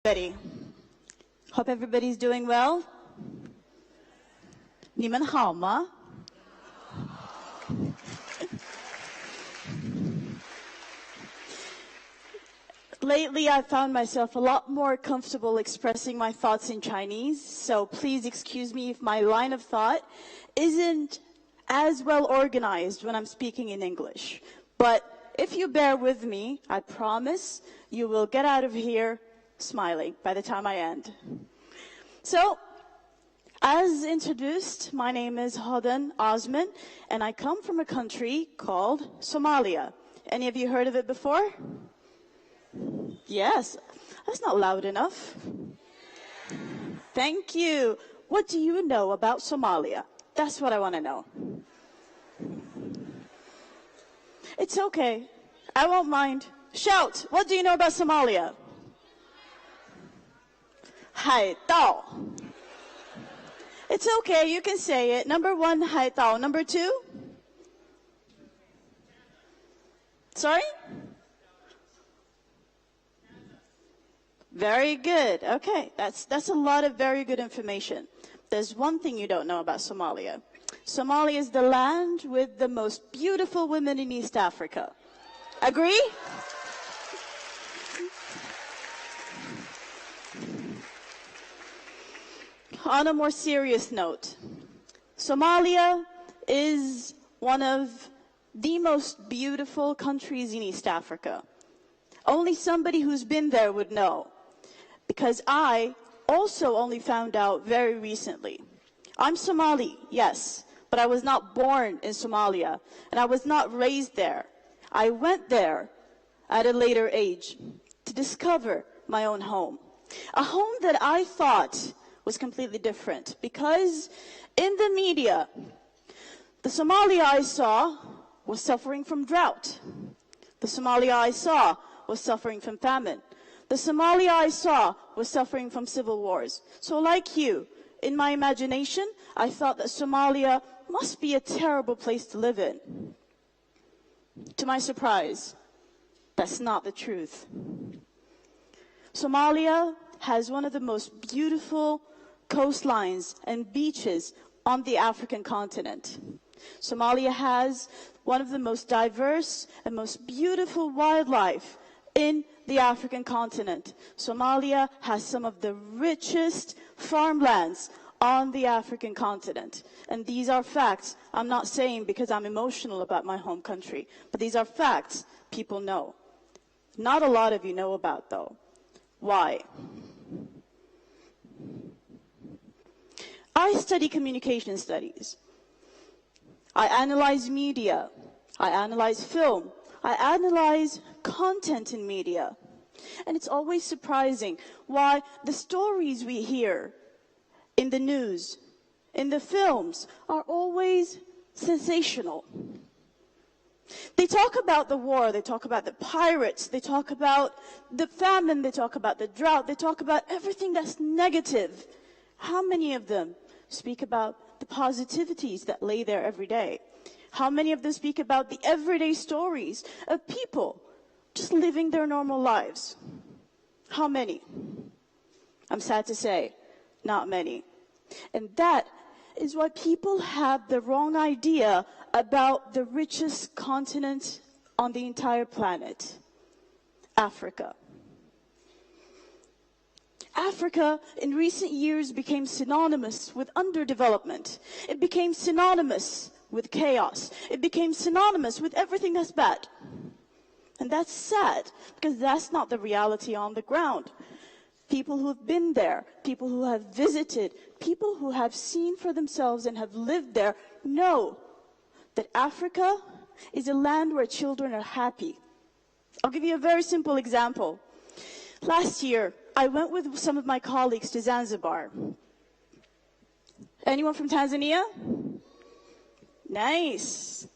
everybody. Hope everybody's doing well. 你们好吗? Lately, I found myself a lot more comfortable expressing my thoughts in Chinese, so please excuse me if my line of thought isn't as well organized when I'm speaking in English. But if you bear with me, I promise you will get out of here smiling by the time I end. So, as introduced, my name is Hodan Osman, and I come from a country called Somalia. Any of you heard of it before? Yes, that's not loud enough. Thank you. What do you know about Somalia? That's what I want to know. It's okay. I won't mind. Shout. What do you know about Somalia? 海盗. It's okay. You can say it. Number one, 海盗. Number two? Sorry? Very good. Okay, that's a lot of very good information. There's one thing you don't know about Somalia. Somalia is the land with the most beautiful women in East Africa. Agree? On a more serious note, Somalia is one of the most beautiful countries in East Africa. Only somebody who's been there would know. Because I also only found out very recently. I'm Somali, yes, but I was not born in Somalia, and I was not raised there. I went there at a later age to discover my own home. A home that I thought was completely different, because in the media, the Somalia I saw was suffering from drought. The Somalia I saw was suffering from famine. The Somalia I saw was suffering from civil wars. So like you, in my imagination, I thought that Somalia must be a terrible place to live in. To my surprise, that's not the truth. Somalia has one of the most beautiful coastlines and beaches on the African continent. Somalia has one of the most diverse and most beautiful wildlife in the African continent. Somalia has some of the richest farmlands on the African continent. And these are facts. I'm not saying because I'm emotional about my home country, but these are facts people know. Not a lot of you know about, though. Why? I study communication studies. I analyze media. I analyze film. I analyze content in media. And it's always surprising why the stories we hear in the news, in the films, are always sensational. They talk about the war, they talk about the pirates, they talk about the famine, they talk about the drought, they talk about everything that's negative. How many of them speak about the positivities that lay there every day? How many of them speak about the everyday stories of people just living their normal lives? How many? I'm sad to say, not many. And that is why people have the wrong idea about the richest continent on the entire planet, Africa. Africa, in recent years, became synonymous with underdevelopment. It became synonymous with chaos. It became synonymous with everything that's bad. And that's sad, because that's not the reality on the ground. People who have been there, people who have visited, people who have seen for themselves and have lived there know that Africa is a land where children are happy. I'll give you a very simple example. Last year, I went with some of my colleagues to Zanzibar. Anyone from Tanzania? Nice.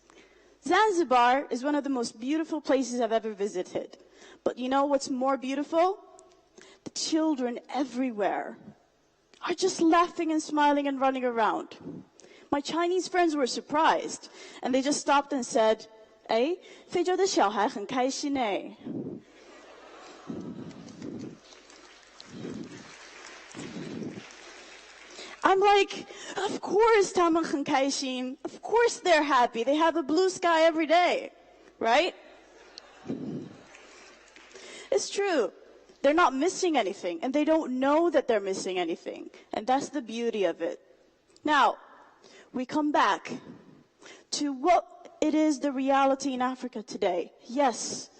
Zanzibar is one of the most beautiful places I've ever visited. But you know what's more beautiful? The children everywhere are just laughing and smiling and running around. My Chinese friends were surprised, and they just stopped and said, 哎，非洲的小孩很开心哎。I'm like, of course, 他们很开心. Of course they're happy. They have a blue sky every day, right? It's true. They're not missing anything, and they don't know that they're missing anything. And that's the beauty of it. Now, we come back to what it is the reality in Africa today. Yes,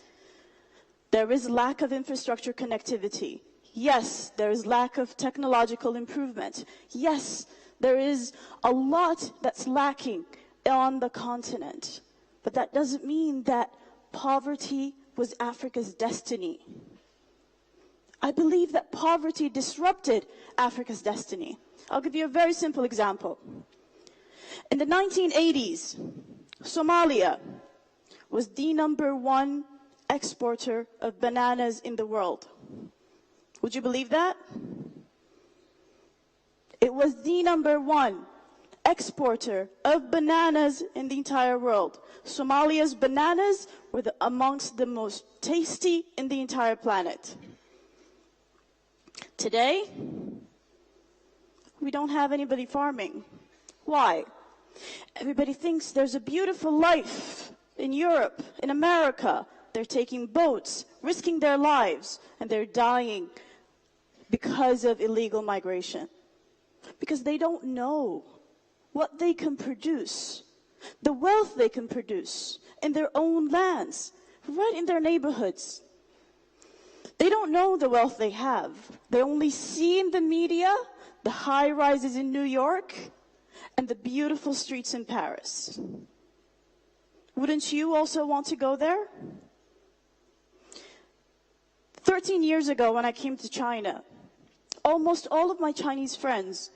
there is lack of infrastructure connectivity. Yes, there is lack of technological improvement. Yes, there is a lot that's lacking on the continent. But that doesn't mean that poverty was Africa's destiny. I believe that poverty disrupted Africa's destiny. I'll give you a very simple example. In the 1980s, Somalia was the #1 exporter of bananas in the world. Would you believe that? It was the #1 exporter of bananas in the entire world. Somalia's bananas were amongst the most tasty in the entire planet. Today, we don't have anybody farming. Why? Everybody thinks there's a beautiful life in Europe, in America. They're taking boats, risking their lives, and they're dying because of illegal migration. Because they don't know what they can produce, the wealth they can produce in their own lands, right in their neighborhoods. They don't know the wealth they have. They only see in the media the high rises in New York and the beautiful streets in Paris. Wouldn't you also want to go there? 13 years ago when I came to China, almost all of my Chinese friends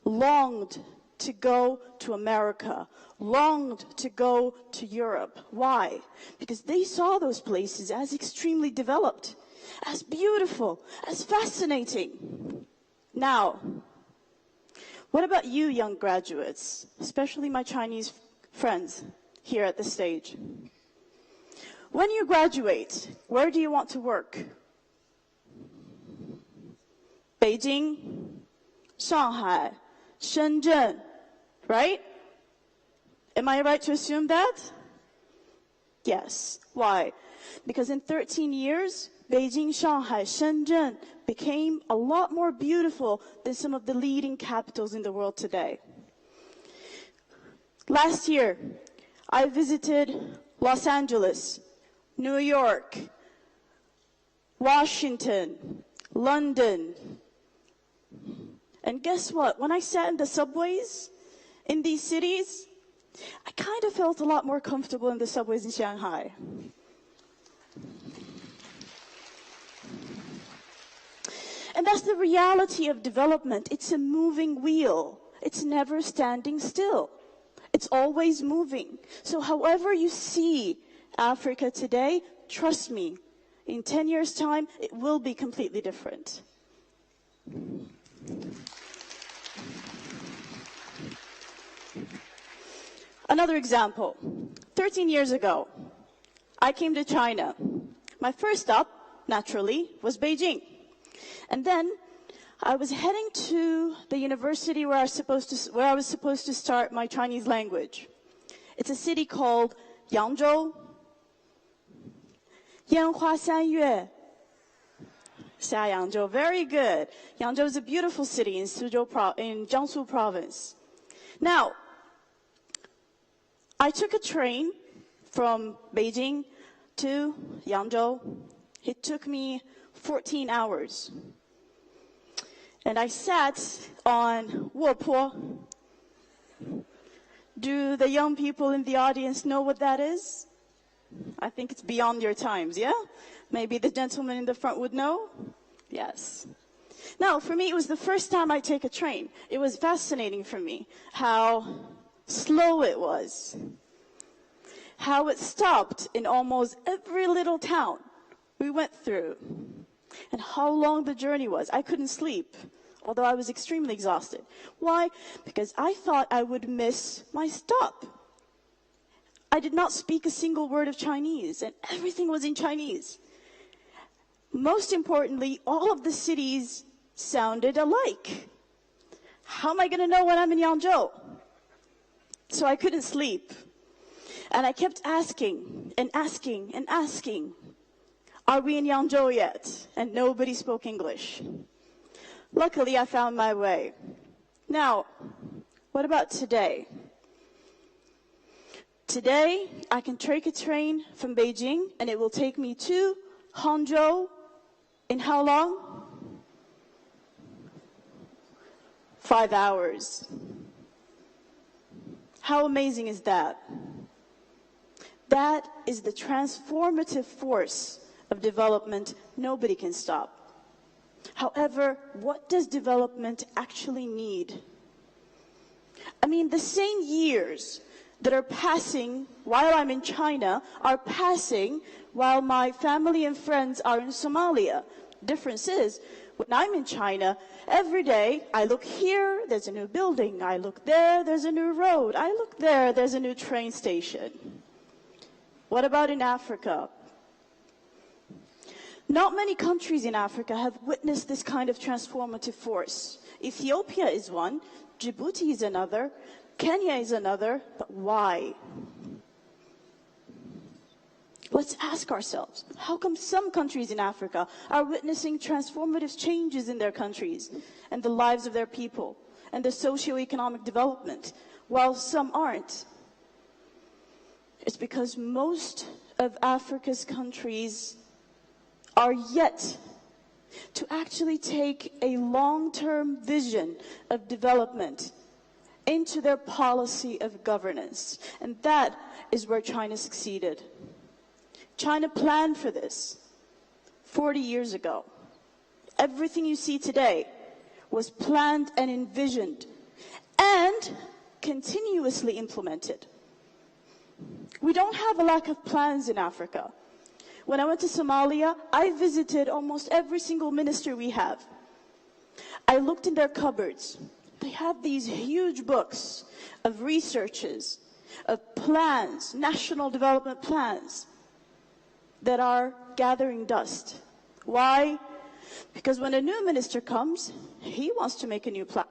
longed to go to America, longed to go to Europe. Why? Because they saw those places as extremely developed, as beautiful, as fascinating. Now, what about you young graduates, especially my Chinese friends here at the stage? When you graduate, where do you want to work? Beijing, Shanghai, Shenzhen, right? Am I right to assume that? Yes. Why? Because in 13 years, Beijing, Shanghai, Shenzhen became a lot more beautiful than some of the leading capitals in the world today. Last year, I visited Los Angeles, New York, Washington, London. And guess what? When I sat in the subways in these cities, I kind of felt a lot more comfortable in the subways in Shanghai. And that's the reality of development. It's a moving wheel. It's never standing still. It's always moving. So however you see Africa today, trust me, in 10 years' time, it will be completely different. Another example. 13 years ago, I came to China. My first stop, naturally, was Beijing. And then I was heading to the university where I was supposed to start my Chinese language. It's a city called Yangzhou. 烟花三月 下扬州. Very good. Yangzhou is a beautiful city in Jiangsu province. Now, I took a train from Beijing to Yangzhou. It took me 14 hours. And I sat on Wopo. Do the young people in the audience know what that is? I think it's beyond your times, yeah? Maybe the gentleman in the front would know? Yes. Now, for me, it was the first time I take a train. It was fascinating for me how slow it was, how it stopped in almost every little town we went through, and how long the journey was. I couldn't sleep, although I was extremely exhausted. Why? Because I thought I would miss my stop. I did not speak a single word of Chinese, and everything was in Chinese. Most importantly, all of the cities sounded alike. How am I going to know when I'm in Yangzhou? So I couldn't sleep. And I kept asking and asking and asking, are we in Yangzhou yet? And nobody spoke English. Luckily, I found my way. Now, what about today? Today, I can take a train from Beijing, and it will take me to Hangzhou in how long? 5 hours. How amazing is that? That is the transformative force of development nobody can stop. However, what does development actually need? I mean, the same years that are passing while I'm in China are passing while my family and friends are in Somalia. Difference is, when I'm in China, every day I look here, there's a new building. I look there, there's a new road. I look there, there's a new train station. What about in Africa? Not many countries in Africa have witnessed this kind of transformative force. Ethiopia is one, Djibouti is another, Kenya is another, but why? Let's ask ourselves, how come some countries in Africa are witnessing transformative changes in their countries and the lives of their people and the socio-economic development, while some aren't? It's because most of Africa's countries are yet to actually take a long-term vision of development into their policy of governance. And that is where China succeeded. China planned for this 40 years ago. Everything you see today was planned and envisioned and continuously implemented. We don't have a lack of plans in Africa. When I went to Somalia, I visited almost every single ministry we have. I looked in their cupboards. They have these huge books of researches, of plans, national development plans, that are gathering dust. Why? Because when a new minister comes, he wants to make a new plan.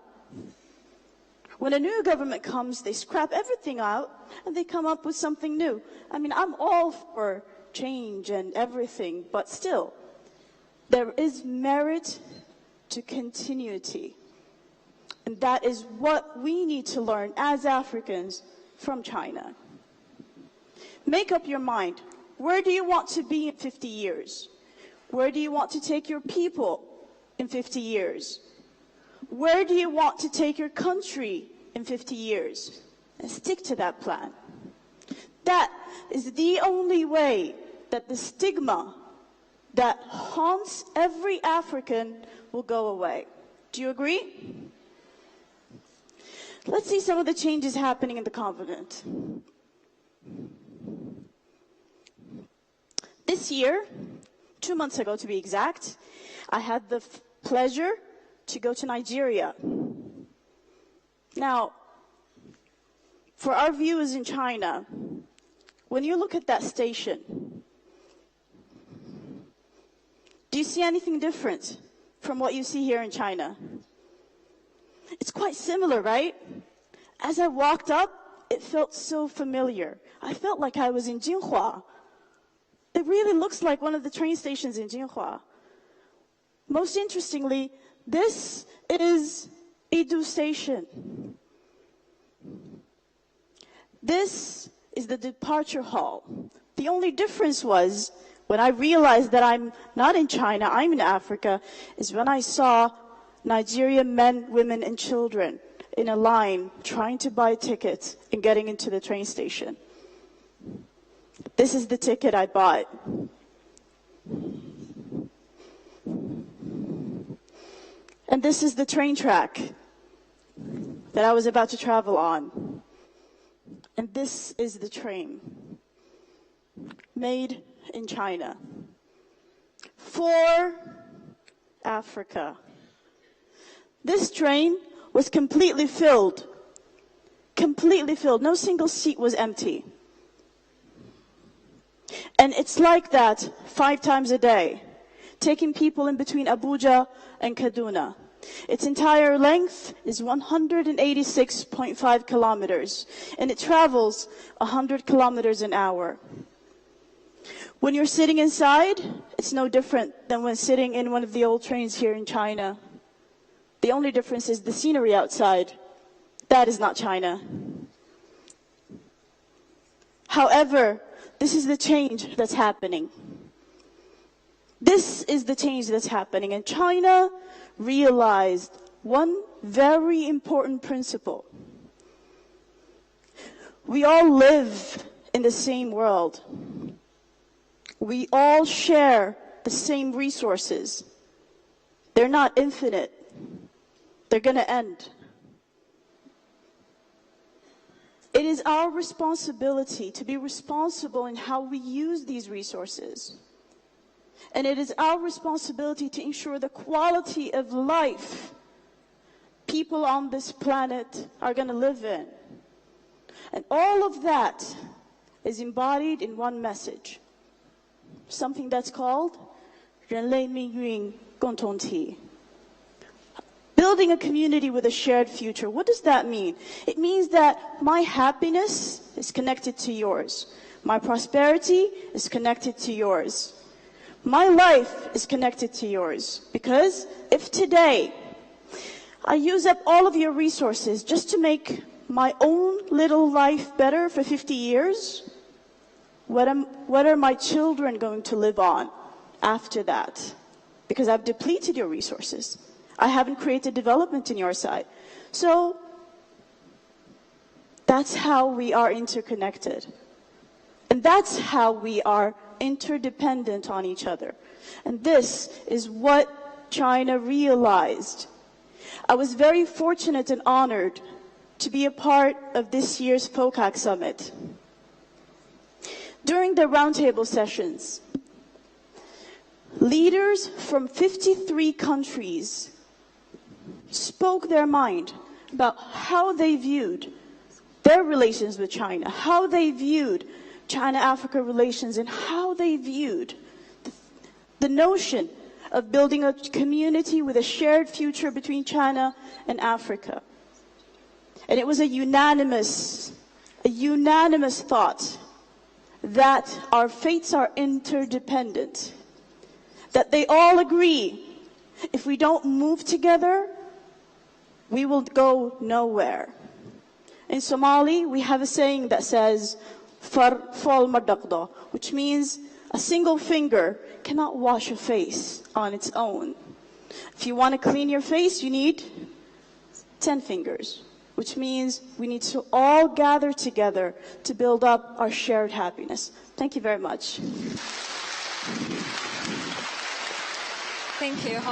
When a new government comes, they scrap everything out and they come up with something new. I mean, I'm all for change and everything, but still, there is merit to continuity. And that is what we need to learn as Africans from China. Make up your mind. Where do you want to be in 50 years? Where do you want to take your people in 50 years? Where do you want to take your country in 50 years? And stick to that plan. That is the only way that the stigma that haunts every African will go away. Do you agree? Let's see some of the changes happening in the continent. This year, 2 months ago to be exact, I had the pleasure to go to Nigeria. Now, for our viewers in China, when you look at that station, do you see anything different from what you see here in China? It's quite similar, right? As I walked up, it felt so familiar. I felt like I was in Jinhua. It really looks like one of the train stations in Jinhua. Most interestingly, this is Idu Station. This is the departure hall. The only difference was, when I realized that I'm not in China, I'm in Africa, is when I saw Nigerian men, women, and children in a line trying to buy tickets and getting into the train station. This is the ticket I bought. And this is the train track that I was about to travel on. And this is the train, made in China, for Africa. This train was completely filled. No single seat was empty. And it's like that 5 times a day, taking people in between Abuja and Kaduna. Its entire length is 186.5 kilometers, and it travels 100 kilometers an hour. When you're sitting inside, it's no different than when sitting in one of the old trains here in China. The only difference is the scenery outside. That is not China. However, this is the change that's happening. This is the change that's happening. And China realized one very important principle. We all live in the same world. We all share the same resources. They're not infinite. They're going to end. It is our responsibility to be responsible in how we use these resources. And it is our responsibility to ensure the quality of life people on this planet are going to live in. And all of that is embodied in one message. Something that's called 人类命运共同体. Building a community with a shared future. What does that mean? It means that my happiness is connected to yours. My prosperity is connected to yours. My life is connected to yours. Because if today I use up all of your resources just to make my own little life better for 50 years, what are my children going to live on after that? Because I've depleted your resources. I haven't created development in your side. So that's how we are interconnected. And that's how we are interdependent on each other. And this is what China realized. I was very fortunate and honored to be a part of this year's FOCAC Summit. During the roundtable sessions, leaders from 53 countries spoke their mind about how they viewed their relations with China, how they viewed China-Africa relations, and how they viewed the notion of building a community with a shared future between China and Africa. And it was a unanimous thought that our fates are interdependent, that they all agree if we don't move together, we will go nowhere. In Somali, we have a saying that says, "Far fal madaqda," which means a single finger cannot wash a face on its own. If you want to clean your face, you need 10 fingers, which means we need to all gather together to build up our shared happiness. Thank you very much. Thank you.